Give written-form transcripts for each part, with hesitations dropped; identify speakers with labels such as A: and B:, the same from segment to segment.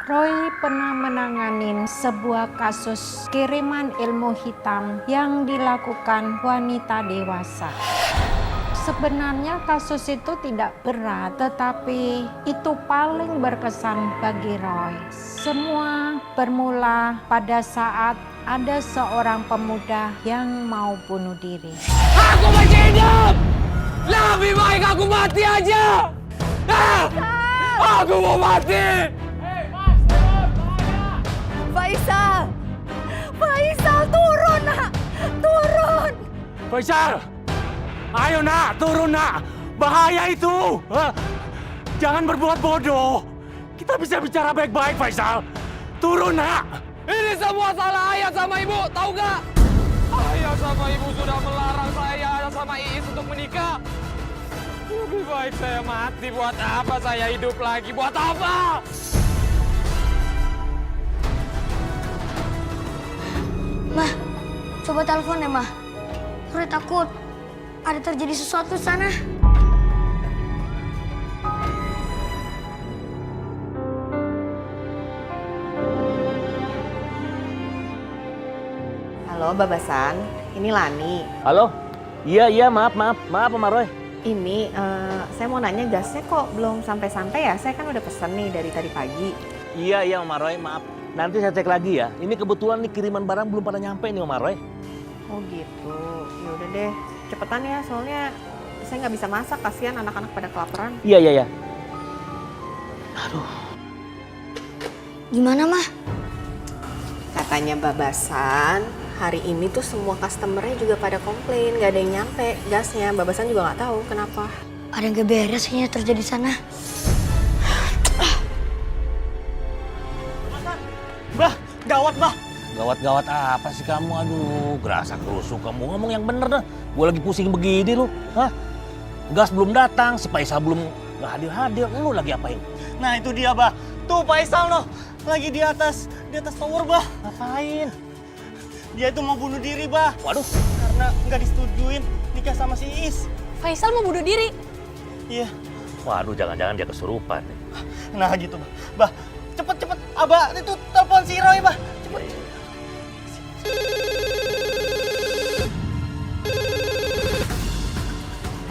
A: Roy pernah menanganin sebuah kasus kiriman ilmu hitam yang dilakukan wanita dewasa. Sebenarnya kasus itu tidak berat, tetapi itu paling berkesan bagi Roy. Semua bermula pada saat ada seorang pemuda yang mau bunuh diri.
B: Aku masih hidup! Lebih baik aku mati aja! Aku mau mati!
C: Faisal! Faisal, turun nak! Turun!
B: Faisal! Ayo nak, turun nak! Bahaya itu! Jangan berbuat bodoh! Kita bisa bicara baik-baik, Faisal! Turun nak! Ini semua salah ayah sama ibu, tahu gak? Ayah sama ibu sudah melarang saya sama Iis untuk menikah. Lebih baik saya mati, buat apa saya hidup lagi? Buat apa?
C: Mah, coba telepon ya, Mah. Roy takut ada terjadi sesuatu di sana.
D: Halo, Babasan. Ini Lani.
E: Halo? Iya, maaf Om Roy.
D: Ini, saya mau nanya gasnya kok belum sampai-sampai ya? Saya kan udah pesen nih dari tadi pagi.
E: Iya Om Roy, maaf. Nanti saya cek lagi ya. Ini kebetulan nih kiriman barang belum pada nyampe nih Om Roy.
D: Oh gitu. Ya udah deh, cepetan ya. Soalnya saya nggak bisa masak. Kasihan anak-anak pada kelaparan.
E: Iya.
C: Gimana, Mah?
D: Katanya Babasan, hari ini tuh semua customernya juga pada komplain. Nggak ada yang nyampe gasnya. Babasan juga nggak tahu kenapa.
C: Ada yang gak beres kayaknya terjadi di sana.
E: Bah, gawat bah. Gawat apa sih kamu? Aduh, gerasa kerusuk kamu. Ngomong yang bener dah. Gue lagi pusing begini lu. Hah? Gas belum datang, si Faisal belum nggak hadir-hadir. Lu lagi apain?
F: Nah itu dia bah, tuh Faisal noh, lagi di atas tower bah.
E: Ngapain?
F: Dia itu mau bunuh diri bah.
E: Waduh.
F: Karena nggak disetujuin nikah sama si Iis.
G: Faisal mau bunuh diri.
F: Iya.
E: Waduh, jangan-jangan dia kesurupan.
F: Nah gitu bah. Bah, cepet Abah itu telepon si Roy bah. Cepet.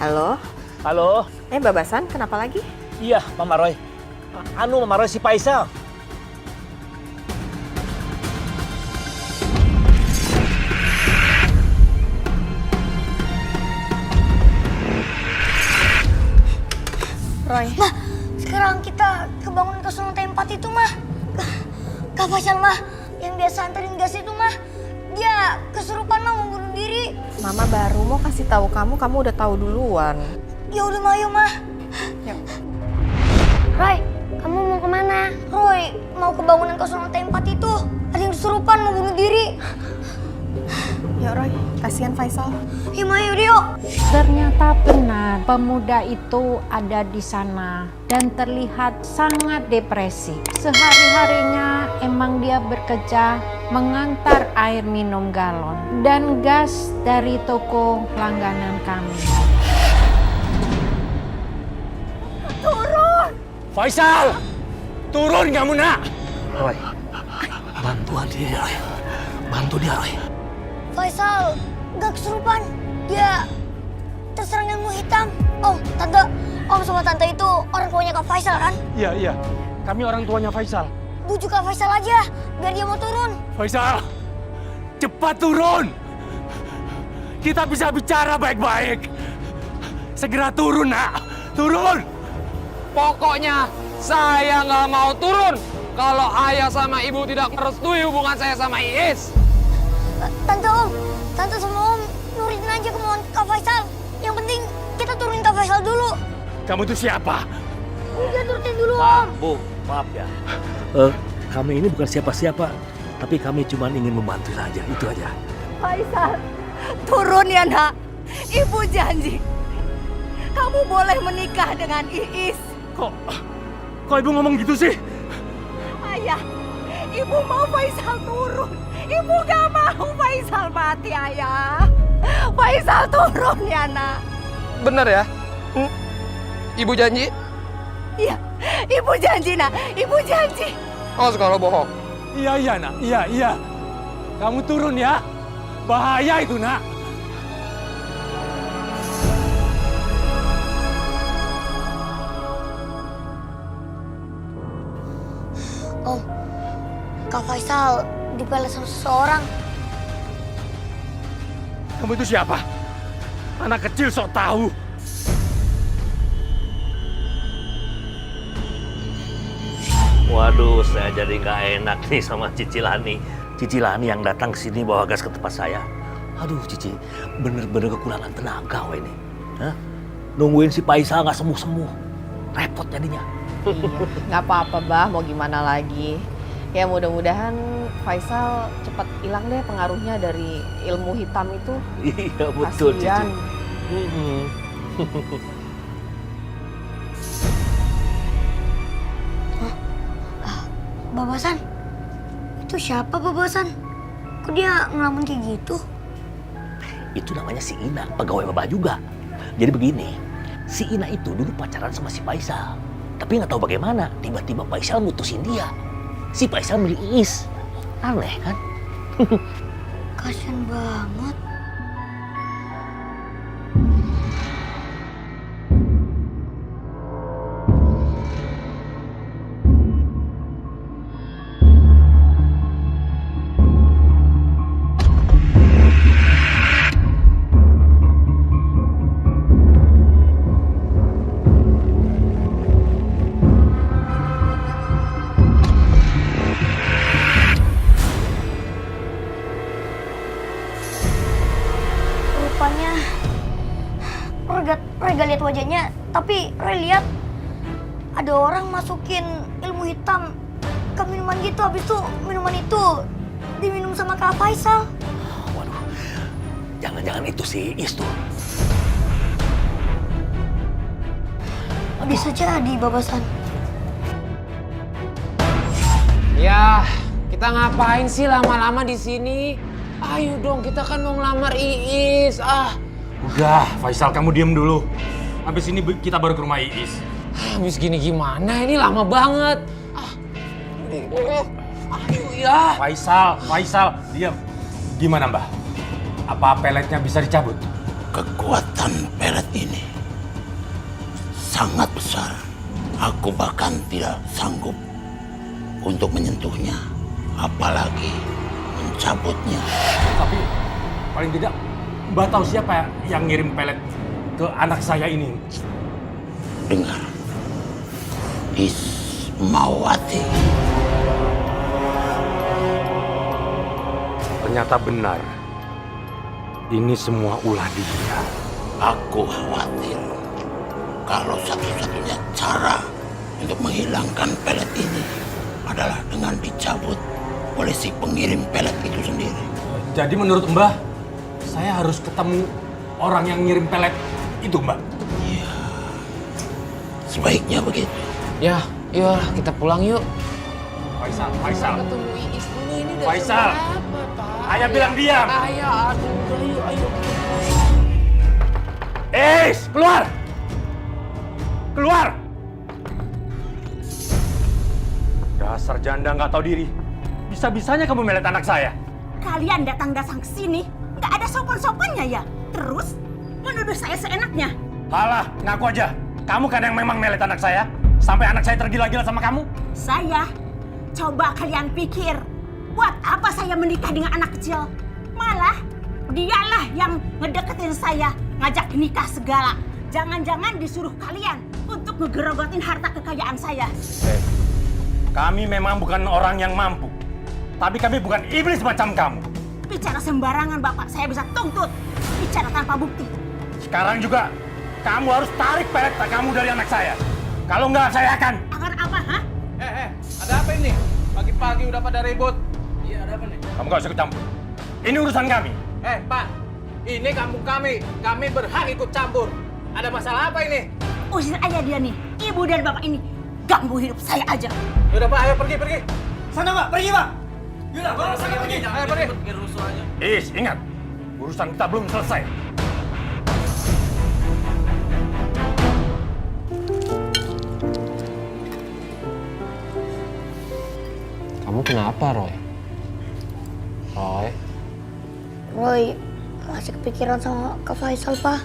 D: Halo?
E: Halo?
D: Babasan, kenapa lagi?
E: Iya, Mama Roy. Mama Roy si Faisal.
D: Roy.
C: Mah, sekarang kita ke bangunan 0T4 itu, Mah. Kak Faisal, Mah, yang biasa anterin gas itu, Mah. Dia kesurupan, Mah, mau bunuh diri.
D: Mama baru mau kasih tahu kamu udah tahu duluan.
C: Ya udah, Mah, ayo, Mah.
D: Yuk.
C: Roy, kamu mau kemana? Roy, mau ke bangunan 0T4 itu. Ada yang kesurupan mau bunuh diri.
D: Yuk Roy, kasihan Faisal.
C: Ya, Mah, yuk, yuk.
A: Ternyata benar pemuda itu ada di sana dan terlihat sangat depresi. Sehari-harinya emang dia bekerja mengantar air minum galon dan gas dari toko langganan kami.
B: Faisal! Turun kamu nak!
E: Roy, bantuan dia Roy. Bantu dia Roy.
C: Faisal, gak kesurupan. Dia terserang ilmu hitam. Om, Tante. Om sama Tante itu orang tuanya Kak Faisal kan?
B: Iya. Kami orang tuanya Faisal.
C: Bujuk Kak Faisal aja, biar dia mau turun.
B: Faisal! Cepat turun! Kita bisa bicara baik-baik. Segera turun nak! Turun! Pokoknya saya nggak mau turun kalau ayah sama ibu tidak merestui hubungan saya sama Iis.
C: Tante Om, Tante sama Om nurutin aja kemauan Kak Faisal. Yang penting kita turunin Kak Faisal dulu.
B: Kamu tuh siapa?
C: Udah turutin dulu Om.
E: Bu, maaf ya. Kami ini bukan siapa-siapa, tapi kami cuma ingin membantu saja, itu aja.
G: Faisal, turun ya nak. Ibu janji, kamu boleh menikah dengan Iis.
B: Kok ibu ngomong gitu sih?
G: Ayah, ibu mau Faisal turun. Ibu gak mau Faisal mati, ayah. Faisal turun ya nak.
B: Bener ya? Ibu janji?
G: Iya, ibu janji nak. Ibu janji.
H: Awas kalau bohong.
B: Iya, nak. Iya. Kamu turun ya. Bahaya itu, nak.
C: Om, Kak Faisal dipelet sama seseorang.
B: Kamu itu siapa? Anak kecil sok tahu.
E: Waduh, saya jadi nggak enak nih sama Cici Lani. Cici Lani yang datang ke sini bawa gas ke tempat saya. Aduh, Cici, bener-bener kekurangan tenaga wah ini. Hah? Nungguin si Faisal nggak sembuh-sembuh. Repot jadinya.
D: Iya, nggak apa-apa, Bah. Mau gimana lagi? Ya mudah-mudahan Faisal cepat hilang deh pengaruhnya dari ilmu hitam itu.
E: Iya, betul, Cici.
D: Kasian.
C: Babasan? Itu siapa Babasan? Kok dia ngelamun kayak gitu?
E: Itu namanya si Ina, pegawai Babah juga. Jadi begini, si Ina itu dulu pacaran sama si Faisal. Tapi nggak tahu bagaimana, tiba-tiba Faisal mutusin dia. Si Faisal milih Iis. Aneh kan?
C: Kasian banget. Rupanya Rega lihat wajahnya, tapi Re lihat ada orang masukin ilmu hitam ke minuman gitu. Habis itu minuman itu diminum sama Kak Faisal.
E: Waduh, jangan-jangan itu si Iis tuh.
C: Bisa jadi Babasan.
I: Ya, kita ngapain sih lama-lama di sini? Ayo dong, kita kan mau ngelamar Iis.
B: Udah, Faisal kamu diem dulu. Habis ini kita baru ke rumah Iis.
I: Habis gini gimana? Ini lama banget. Ayo ya.
B: Faisal, diam. Gimana, Mbah? Apa peletnya bisa dicabut?
J: Kekuatan pelet ini sangat besar. Aku bahkan tidak sanggup untuk menyentuhnya, apalagi mencabutnya.
B: Tapi paling tidak Mbah tahu siapa yang ngirim pelet ke anak saya ini.
J: Dengar, Ismawati.
B: Ternyata benar. Ini semua ulah dia.
J: Aku khawatir kalau satu-satunya cara untuk menghilangkan pelet ini adalah dengan dicabut oleh si pengirim pelet itu sendiri.
B: Jadi menurut Mbah, saya harus ketemu orang yang ngirim pelet itu, Mbah.
J: Iya, sebaiknya begitu.
I: Ya, yuk kita pulang yuk.
B: Faisal.
I: Ketemu Iis dulu ini udah
B: Faisal.
I: berapa, Pak?
B: Ayah bilang diam.
I: Ayah, aduh, ayo.
B: Keluar! Keluar! Dasar janda nggak tahu diri. Bisa-bisanya kamu melet anak saya.
G: Kalian datang-datang ke sini, nggak ada sopan-sopannya ya? Terus menuduh saya seenaknya.
B: Halah, ngaku aja. Kamu kan yang memang melet anak saya. Sampai anak saya tergila-gila sama kamu.
G: Saya, coba kalian pikir, buat apa saya menikah dengan anak kecil? Malah, dialah yang ngedeketin saya, ngajak nikah segala. Jangan-jangan disuruh kalian untuk ngegerogotin harta kekayaan saya.
B: Kami memang bukan orang yang mampu. Tapi kami bukan iblis macam kamu.
G: Bicara sembarangan, Bapak. Saya bisa tuntut. Bicara tanpa bukti.
B: Sekarang juga, kamu harus tarik pelet kamu dari anak saya. Kalau nggak, saya akan...
G: Agar apa, ha?
F: Ada apa ini? Pagi-pagi udah pada ribut. Iya, ada apa nih?
B: Kamu nggak usah ikut campur. Ini urusan kami.
F: Pak, ini kampung kami. Kami berhak ikut campur. Ada masalah apa ini?
G: Usir aja dia nih. Ibu dan bapak ini ganggu hidup saya aja.
F: Yaudah Pak, ayo pergi.
H: Sana Pak, pergi Pak. Yaudah, Pak, sana pergi.
F: Ayo pergi.
B: Is, ingat. Urusan kita belum selesai.
I: Kenapa, Roy? Roy?
C: Roy masih kepikiran sama Kak Faisal, Pak.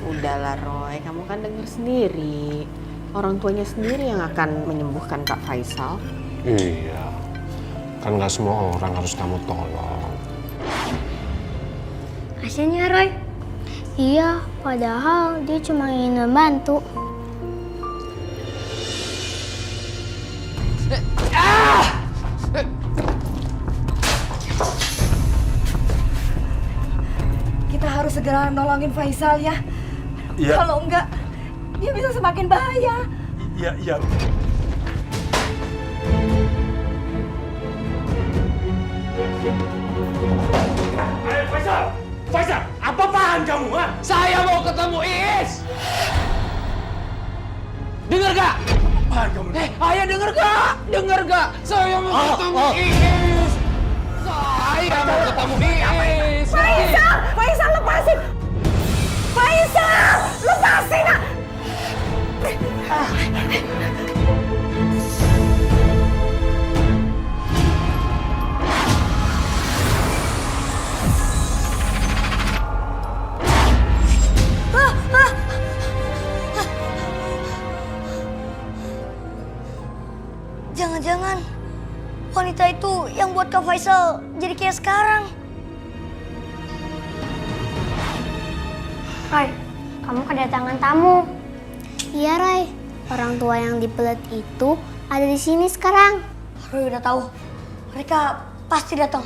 D: Udahlah Roy, kamu kan denger sendiri. Orang tuanya sendiri yang akan menyembuhkan Kak Faisal.
I: Iya. Kan gak semua orang harus kamu tolong.
C: Kasian ya, Roy. Iya, padahal dia cuma ingin membantu.
K: Kita harus segera nolongin Faisal ya.
B: Iya.
K: Kalau enggak, dia bisa semakin bahaya.
B: Iya. Ayo Faisal, apa-apaan kamu, ha?
I: Saya mau ketemu Iis! Dengar gak?
B: Apaan kamu?
I: Ayah denger gak? Denger gak? Saya mau ketemu Iis! Saya mau ketemu Iis!
K: Faisal lepasin! Faisal, lepasin!
C: Jangan-jangan wanita itu yang buat Kak Faisal jadi kayak sekarang. Roy, kamu kedatangan tamu. Iya, Roy. Orang tua yang dipelet itu ada di sini sekarang. Roy udah tahu. Mereka pasti datang.